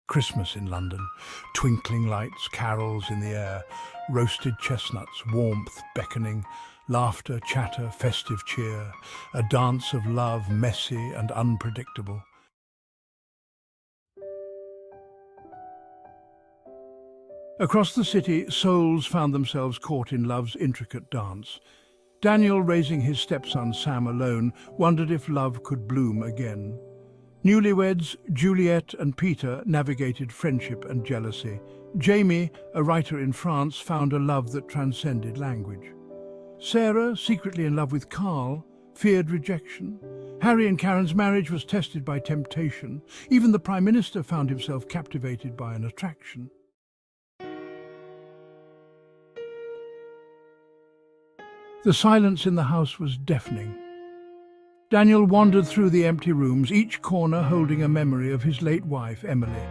Christmas in London. Twinkling lights, carols in the air, roasted chestnuts, warmth beckoning, laughter, chatter, festive cheer, a dance of love, messy and unpredictable. Across the city, souls found themselves caught in love's intricate dance. Daniel, raising his stepson Sam alone, wondered if love could bloom again. Newlyweds, Juliet and Peter navigated friendship and jealousy. Jamie, a writer in France, found a love that transcended language. Sarah, secretly in love with Carl, feared rejection. Harry and Karen's marriage was tested by temptation. Even the Prime Minister found himself captivated by an attraction. The silence in the house was deafening. Daniel wandered through the empty rooms, each corner holding a memory of his late wife, Emily.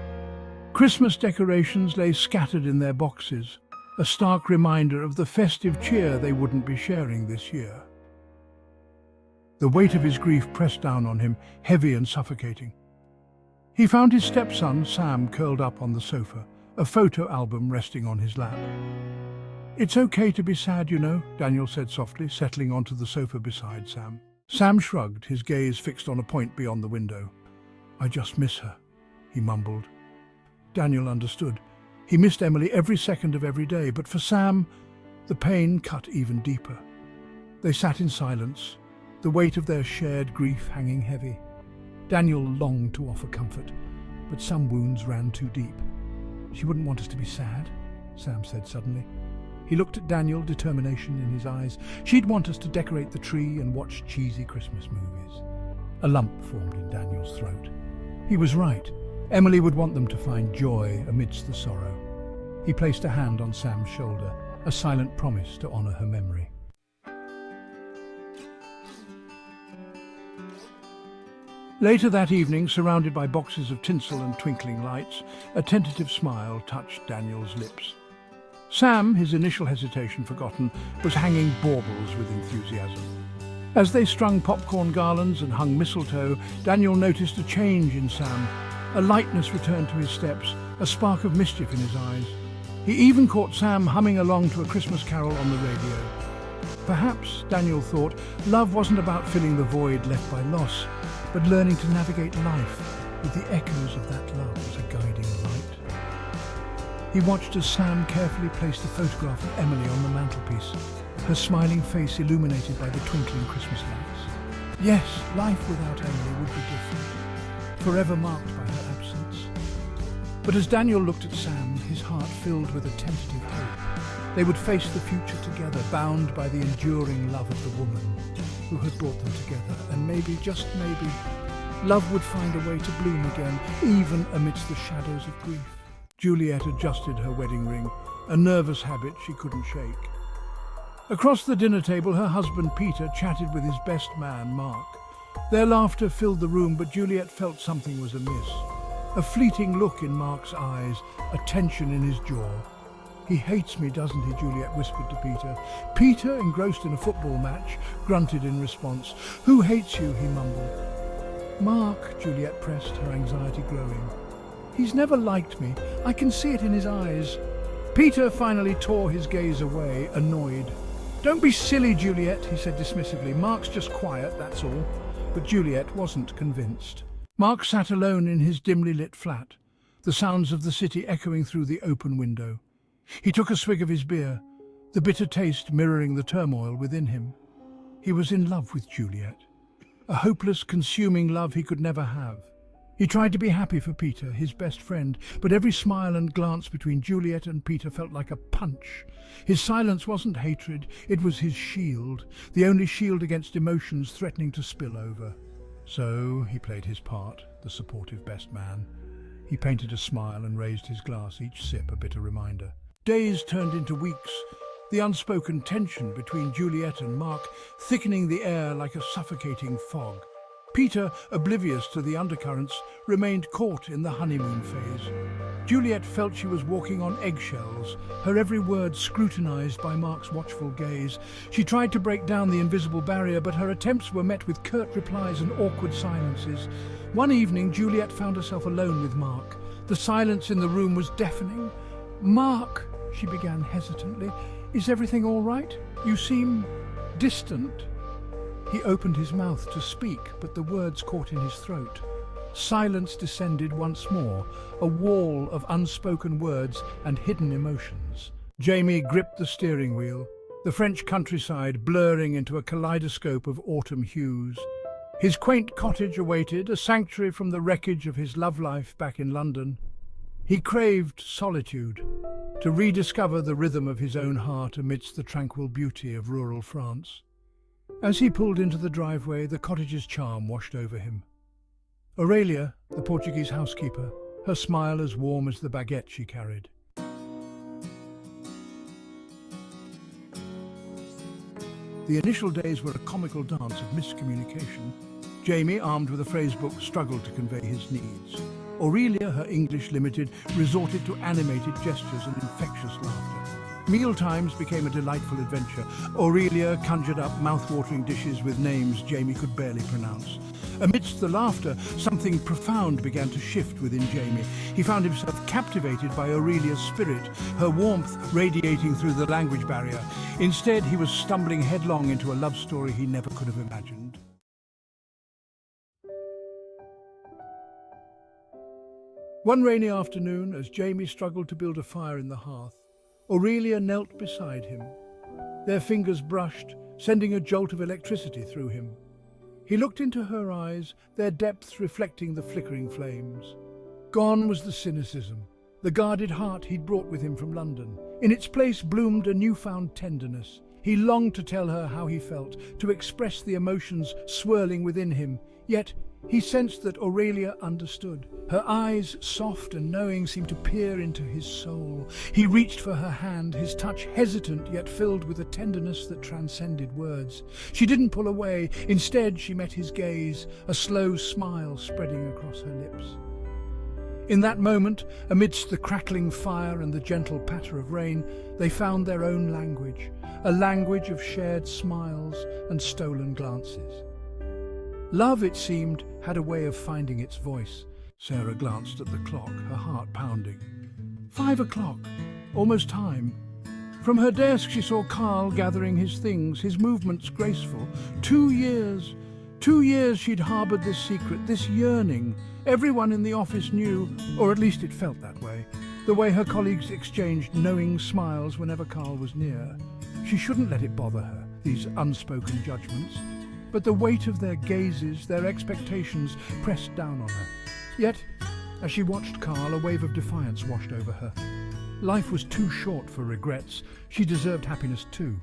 Christmas decorations lay scattered in their boxes, a stark reminder of the festive cheer they wouldn't be sharing this year. The weight of his grief pressed down on him, heavy and suffocating. He found his stepson, Sam, curled up on the sofa, a photo album resting on his lap. "It's okay to be sad, you know," Daniel said softly, settling onto the sofa beside Sam. Sam shrugged, his gaze fixed on a point beyond the window. "I just miss her," he mumbled. Daniel understood. He missed Emily every second of every day, but for Sam, the pain cut even deeper. They sat in silence, the weight of their shared grief hanging heavy. Daniel longed to offer comfort, but some wounds ran too deep. "She wouldn't want us to be sad," Sam said suddenly. He looked at Daniel, determination in his eyes. "She'd want us to decorate the tree and watch cheesy Christmas movies." A lump formed in Daniel's throat. He was right. Emily would want them to find joy amidst the sorrow. He placed a hand on Sam's shoulder, a silent promise to honor her memory. Later that evening, surrounded by boxes of tinsel and twinkling lights, a tentative smile touched Daniel's lips. Sam, his initial hesitation forgotten, was hanging baubles with enthusiasm. As they strung popcorn garlands and hung mistletoe, Daniel noticed a change in Sam. A lightness returned to his steps, a spark of mischief in his eyes. He even caught Sam humming along to a Christmas carol on the radio. Perhaps, Daniel thought, love wasn't about filling the void left by loss, but learning to navigate life with the echoes of that love as a guiding light. He watched as Sam carefully placed the photograph of Emily on the mantelpiece, her smiling face illuminated by the twinkling Christmas lights. Yes, life without Emily would be different, forever marked by her absence. But as Daniel looked at Sam, his heart filled with a tentative hope. They would face the future together, bound by the enduring love of the woman who had brought them together, and maybe, just maybe, love would find a way to bloom again, even amidst the shadows of grief. Juliet adjusted her wedding ring, a nervous habit she couldn't shake. Across the dinner table, her husband Peter chatted with his best man, Mark. Their laughter filled the room, but Juliet felt something was amiss. A fleeting look in Mark's eyes, a tension in his jaw. "He hates me, doesn't he?" Juliet whispered to Peter. Peter, engrossed in a football match, grunted in response. "Who hates you?" he mumbled. "Mark," Juliet pressed, her anxiety growing. "He's never liked me. I can see it in his eyes." Peter finally tore his gaze away, annoyed. "Don't be silly, Juliet," he said dismissively. "Mark's just quiet, that's all." But Juliet wasn't convinced. Mark sat alone in his dimly lit flat, the sounds of the city echoing through the open window. He took a swig of his beer, the bitter taste mirroring the turmoil within him. He was in love with Juliet, a hopeless, consuming love he could never have. He tried to be happy for Peter, his best friend, but every smile and glance between Juliet and Peter felt like a punch. His silence wasn't hatred, it was his shield, the only shield against emotions threatening to spill over. So he played his part, the supportive best man. He painted a smile and raised his glass, each sip a bitter reminder. Days turned into weeks, the unspoken tension between Juliet and Mark thickening the air like a suffocating fog. Peter, oblivious to the undercurrents, remained caught in the honeymoon phase. Juliet felt she was walking on eggshells, her every word scrutinized by Mark's watchful gaze. She tried to break down the invisible barrier, but her attempts were met with curt replies and awkward silences. One evening, Juliet found herself alone with Mark. The silence in the room was deafening. "Mark," she began hesitantly, "is everything all right? You seem distant." He opened his mouth to speak, but the words caught in his throat. Silence descended once more, a wall of unspoken words and hidden emotions. Jamie gripped the steering wheel, the French countryside blurring into a kaleidoscope of autumn hues. His quaint cottage awaited, a sanctuary from the wreckage of his love life back in London. He craved solitude, to rediscover the rhythm of his own heart amidst the tranquil beauty of rural France. As he pulled into the driveway, the cottage's charm washed over him. Aurelia, the Portuguese housekeeper, her smile as warm as the baguette she carried. The initial days were a comical dance of miscommunication. Jamie, armed with a phrase book, struggled to convey his needs. Aurelia, her English limited, resorted to animated gestures and infectious laughter. Mealtimes became a delightful adventure. Aurelia conjured up mouth-watering dishes with names Jamie could barely pronounce. Amidst the laughter, something profound began to shift within Jamie. He found himself captivated by Aurelia's spirit, her warmth radiating through the language barrier. Instead, he was stumbling headlong into a love story he never could have imagined. One rainy afternoon, as Jamie struggled to build a fire in the hearth, Aurelia knelt beside him. Their fingers brushed, sending a jolt of electricity through him. He looked into her eyes, their depths reflecting the flickering flames. Gone was the cynicism, the guarded heart he'd brought with him from London. In its place bloomed a newfound tenderness. He longed to tell her how he felt, to express the emotions swirling within him. Yet he sensed that Aurelia understood. Her eyes, soft and knowing, seemed to peer into his soul. He reached for her hand, his touch hesitant yet filled with a tenderness that transcended words. She didn't pull away. Instead, she met his gaze, a slow smile spreading across her lips. In that moment, amidst the crackling fire and the gentle patter of rain, they found their own language, a language of shared smiles and stolen glances. Love, it seemed, had a way of finding its voice. Sarah glanced at the clock, her heart pounding. 5 o'clock, almost time. From her desk she saw Carl gathering his things, his movements graceful. 2 years she'd harboured this secret, this yearning. Everyone in the office knew, or at least it felt that way, the way her colleagues exchanged knowing smiles whenever Carl was near. She shouldn't let it bother her, these unspoken judgments. But the weight of their gazes, their expectations, pressed down on her. Yet, as she watched Carl, a wave of defiance washed over her. Life was too short for regrets. She deserved happiness too.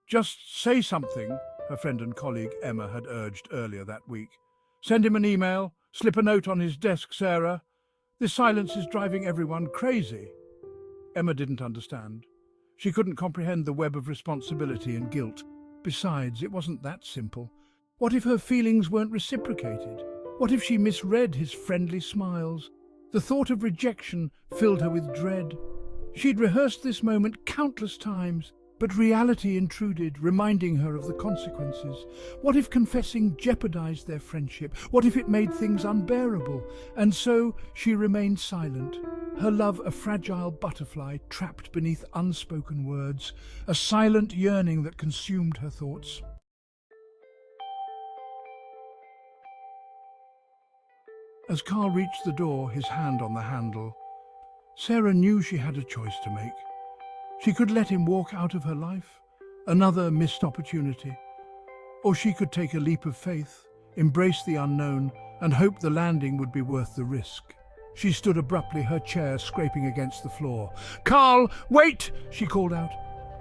Just say something, her friend and colleague Emma had urged earlier that week. Send him an email, slip a note on his desk, Sarah. This silence is driving everyone crazy. Emma didn't understand. She couldn't comprehend the web of responsibility and guilt. Besides, it wasn't that simple. What if her feelings weren't reciprocated? What if she misread his friendly smiles? The thought of rejection filled her with dread. She'd rehearsed this moment countless times, but reality intruded, reminding her of the consequences. What if confessing jeopardized their friendship? What if it made things unbearable? And so she remained silent, her love a fragile butterfly trapped beneath unspoken words, a silent yearning that consumed her thoughts. As Carl reached the door, his hand on the handle, Sarah knew she had a choice to make. She could let him walk out of her life, another missed opportunity. Or she could take a leap of faith, embrace the unknown, and hope the landing would be worth the risk. She stood abruptly, her chair scraping against the floor. "Carl, wait!" she called out.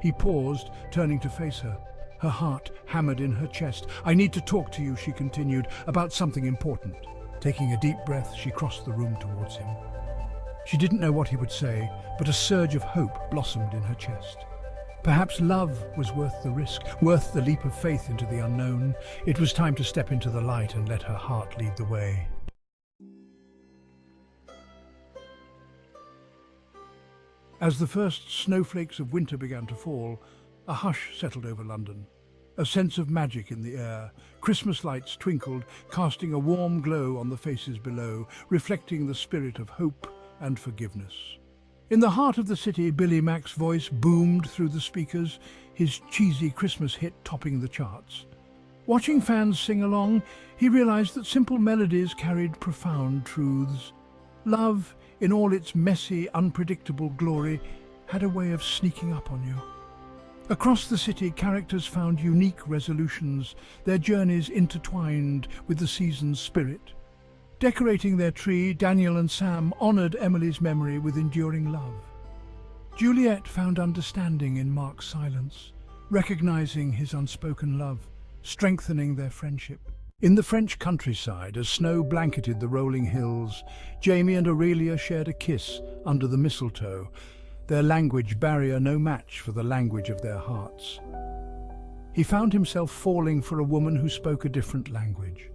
He paused, turning to face her. Her heart hammered in her chest. "I need to talk to you," she continued, "about something important." Taking a deep breath, she crossed the room towards him. She didn't know what he would say, but a surge of hope blossomed in her chest. Perhaps love was worth the risk, worth the leap of faith into the unknown. It was time to step into the light and let her heart lead the way. As the first snowflakes of winter began to fall, a hush settled over London. a sense of magic in the air. Christmas lights twinkled, casting a warm glow on the faces below, reflecting the spirit of hope and forgiveness. In the heart of the city, Billy Mack's voice boomed through the speakers, his cheesy Christmas hit topping the charts. Watching fans sing along, he realized that simple melodies carried profound truths. Love, in all its messy, unpredictable glory, had a way of sneaking up on you. Across the city, characters found unique resolutions, their journeys intertwined with the season's spirit. Decorating their tree, Daniel and Sam honored Emily's memory with enduring love. Juliet found understanding in Mark's silence, recognizing his unspoken love, strengthening their friendship. In the French countryside, as snow blanketed the rolling hills, Jamie and Aurelia shared a kiss under the mistletoe, their language barrier no match for the language of their hearts. He found himself falling for a woman who spoke a different language.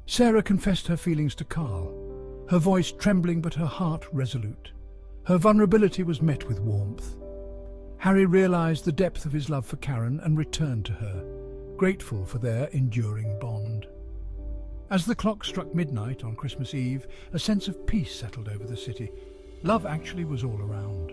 Sarah confessed her feelings to Carl, her voice trembling but her heart resolute. Her vulnerability was met with warmth. Harry realized the depth of his love for Karen and returned to her, grateful for their enduring bond. As the clock struck midnight on Christmas Eve, a sense of peace settled over the city. Love actually was all around.